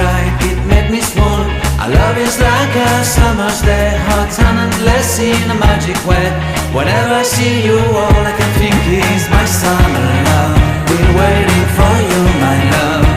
bright, it made me swoon. Our love is like a summer's day, hot and endless in a magic way. Whenever I see you, all I can think is my summer love. Been waiting for you, my love.